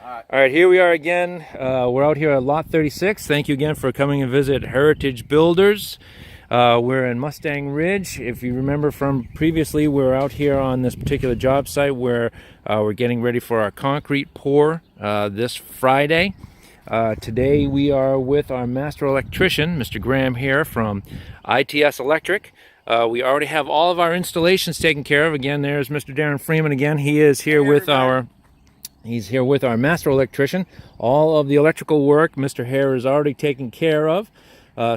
All right, here we are again. We're out here at Lot 36. Thank you again for coming and visit Heritage Builders. We're in Mustang Ridge. If you remember from previously, we're out here on this particular job site where we're getting ready for our concrete pour this Friday. Today we are with our Master Electrician, Mr. Graeme Hair from ITS Electric. We already have all of our installations taken care of. Again, there's Mr. Darren Freeman again. He is here with our... He's here with our Master Electrician. All of the electrical work Mr. Hair is already taken care of.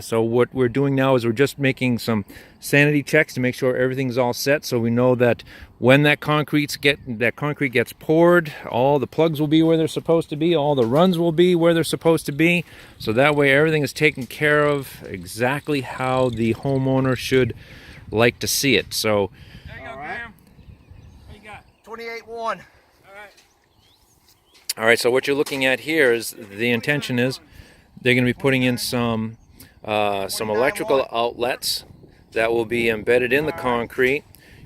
So what we're doing now is we're just making some sanity checks to make sure everything's all set, so we know that when that concrete gets poured, all the plugs will be where they're supposed to be, all the runs will be where they're supposed to be, so that way everything is taken care of exactly how the homeowner should like to see it. So there you go, Graeme. What you got? 28-1. All right, so what you're looking at here is the intention is they're going to be putting in some electrical outlets that will be embedded in the concrete.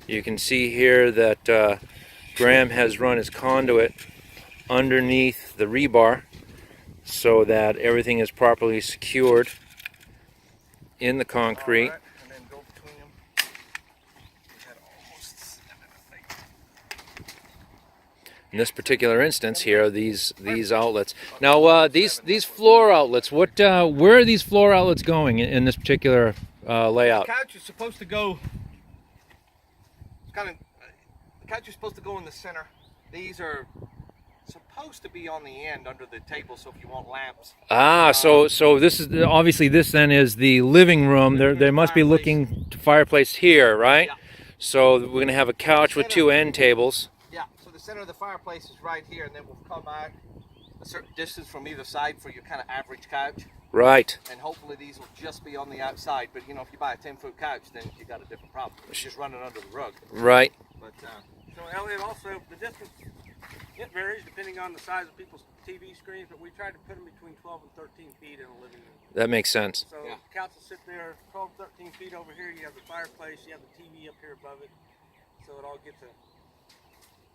You can see here that Graeme has run his conduit underneath the rebar so that everything is properly secured in the concrete. In this particular instance here, these outlets. Now, these floor outlets, where are these floor outlets going in this particular layout? The couch is supposed to go. The couch is supposed to go in the center. These are supposed to be on the end under the table. So if you want lamps. So this is obviously this then is the living room. They must be looking to fireplace here, right? Yeah. So we're going to have a couch with two end tables. The center of the fireplace is right here, and then we'll come back a certain distance from either side for your kind of average couch. Right. And hopefully these will just be on the outside. But you know, if you buy a 10-foot couch, then you got a different problem. It's just running under the rug. Right. But so Elliot, also the distance it varies depending on the size of people's TV screens, but we tried to put them between 12 and 13 feet in a living room. That makes sense. So the couch will sit there 12, 13 feet over here. You have the fireplace, you have the TV up here above it, so it all gets a.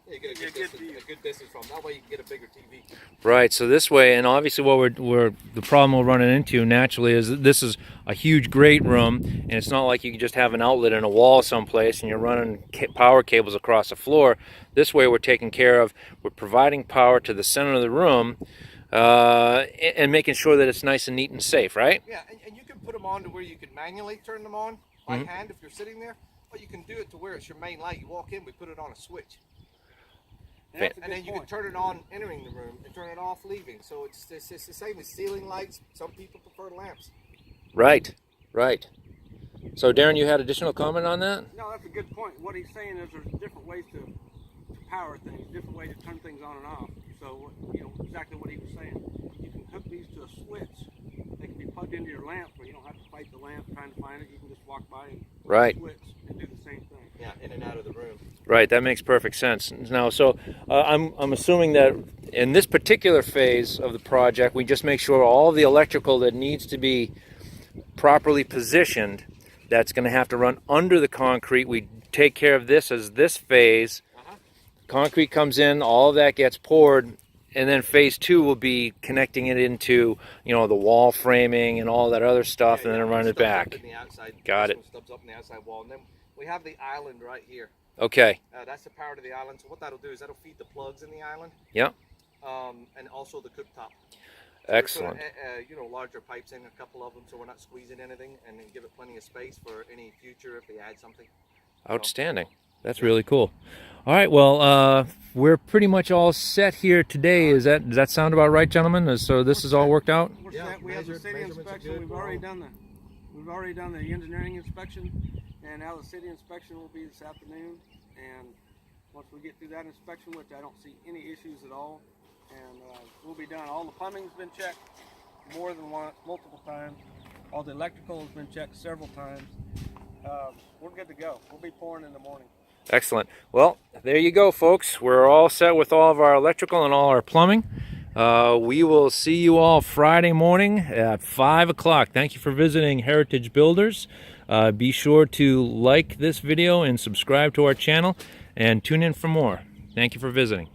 You get a good distance from. That way you can get a bigger TV. Right. So this way, and obviously what the problem we're running into naturally is that this is a huge great room, and it's not like you can just have an outlet in a wall someplace and you're running power cables across the floor. This way we're taking care of, we're providing power to the center of the room and making sure that it's nice and neat and safe, right? Yeah, and you can put them on to where you can manually turn them on by hand if you're sitting there, or you can do it to where it's your main light. You walk in, we put it on a switch. And then you can turn it on entering the room and turn it off leaving. So it's the same as ceiling lights. Some people prefer lamps. Right, right. So Darren, you had additional comment on that? No, that's a good point. What he's saying is there's different ways to power things, different ways to turn things on and off. So, you know, exactly what he was saying. You can hook these to a switch. They can be plugged into your lamp where you don't have to fight the lamp trying to find it. You can just walk by and switch and do the same thing. Yeah, in and out of the room. Right, that makes perfect sense. Now, so I'm assuming that in this particular phase of the project, we just make sure all the electrical that needs to be properly positioned, that's going to have to run under the concrete. We take care of this as this phase. Concrete comes in, all of that gets poured, and then phase 2 will be connecting it into, you know, the wall framing and all that other stuff, and then run it back. Got it. Stubs up in the outside wall, and then we have the island right here. Okay. That's the power to the island. So what that'll do is that'll feed the plugs in the island. Yeah. And also the cooktop. So excellent. You know, larger pipes in, a couple of them, so we're not squeezing anything, and then give it plenty of space for any future if they add something. Outstanding. That's really cool. All right, well, we're pretty much all set here today. Does that sound about right, gentlemen? So this is all worked out? We're set. We have the city inspection. We've already done the engineering inspection, and now the city inspection will be this afternoon. And once we get through that inspection, which I don't see any issues at all, and we'll be done. All the plumbing's been checked more than once, multiple times. All the electrical has been checked several times. We're good to go. We'll be pouring in the morning. Excellent. Well, there you go, folks. We're all set with all of our electrical and all our plumbing. We will see you all Friday morning at 5 o'clock. Thank you for visiting Heritage Builders. Be sure to like this video and subscribe to our channel and tune in for more. Thank you for visiting.